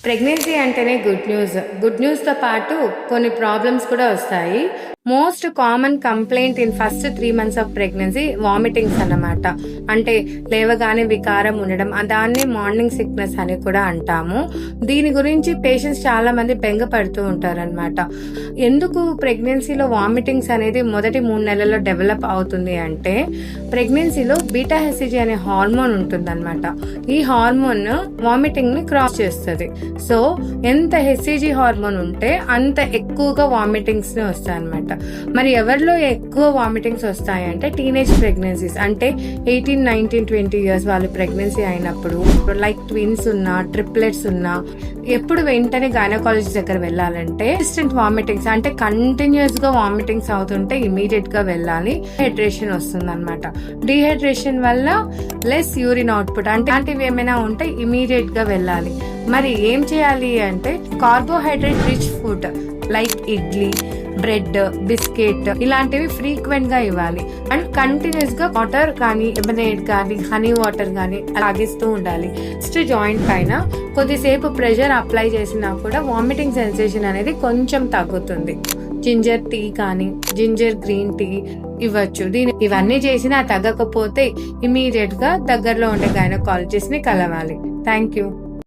Pregnancy అంటేనే good న్యూస్తో పాటు కొన్ని ప్రాబ్లమ్స్ కూడా వస్తాయి. Most common complaint in first 3 months of pregnancy vomitings అన్నమాట. అంటే లేవగానే వికారం ఉండడం, దాన్ని మార్నింగ్ సిక్నెస్ అని కూడా అంటాము. దీని గురించి పేషెంట్స్ చాలా మంది బెంగపడుతూ ఉంటారనమాట. ఎందుకు ప్రెగ్నెన్సీలో వామిటింగ్స్ అనేది మొదటి 3 నెలల్లో డెవలప్ అవుతుంది అంటే, ప్రెగ్నెన్సీలో బీటా హెచ్సిజీ అనే హార్మోన్ ఉంటుందన్నమాట. ఈ హార్మోన్ వామిటింగ్ ని క్రాస్ చేస్తుంది. సో ఎంత హెచ్సిజీ హార్మోన్ ఉంటే అంత ఎక్కువగా వామిటింగ్స్ వస్తాయి అనమాట. మరి ఎవరిలో ఎక్కువ వామిటింగ్స్ వస్తాయంటే టీనేజ్ ప్రెగ్నెన్సీస్, అంటే 18, 19, 20 years వాళ్ళు ప్రెగ్నెన్సీ అయినప్పుడు, లైక్ ట్విన్స్ ఉన్నా, ట్రిప్లెట్స్ ఉన్నా, ఎప్పుడు వెంటనే గైనకాలజిస్ట్ దగ్గర వెళ్ళాలంటే ఇన్స్టెంట్ వామిటింగ్స్, అంటే కంటిన్యూస్ గా వామిటింగ్స్ అవుతుంటే ఇమీడియట్ గా వెళ్ళాలి. డీహైడ్రేషన్ వస్తుంది అనమాట. డీహైడ్రేషన్ వల్ల లెస్ యూరిన్ అవుట్పుట్, అంటే అలాంటివి ఏమైనా ఉంటే ఇమీడియట్ గా వెళ్ళాలి. మరి ఏం చేయాలి అంటే carbohydrate rich food like idli, bread, biscuit ఇలాంటివి ఫ్రీక్వెంట్ గా ఇవ్వాలి. అండ్ కంటిన్యూస్ గా వాటర్ కానీ, లెమనేడ్ కానీ, హనీ వాటర్ కానీ తాగిస్తూ ఉండాలి. జాయింట్ పైన కొద్దిసేపు ప్రెషర్ అప్లై చేసినా కూడా వామిటింగ్ సెన్సేషన్ అనేది కొంచెం తగ్గుతుంది. జింజర్ టీ కానీ, జింజర్ గ్రీన్ టీ ఇవ్వచ్చు. ఇవన్నీ చేసినా తగ్గకపోతే ఇమీడియట్ గా దగ్గరలో ఉండే గైనకాలజిస్ట్ ని కలవాలి. Thank you.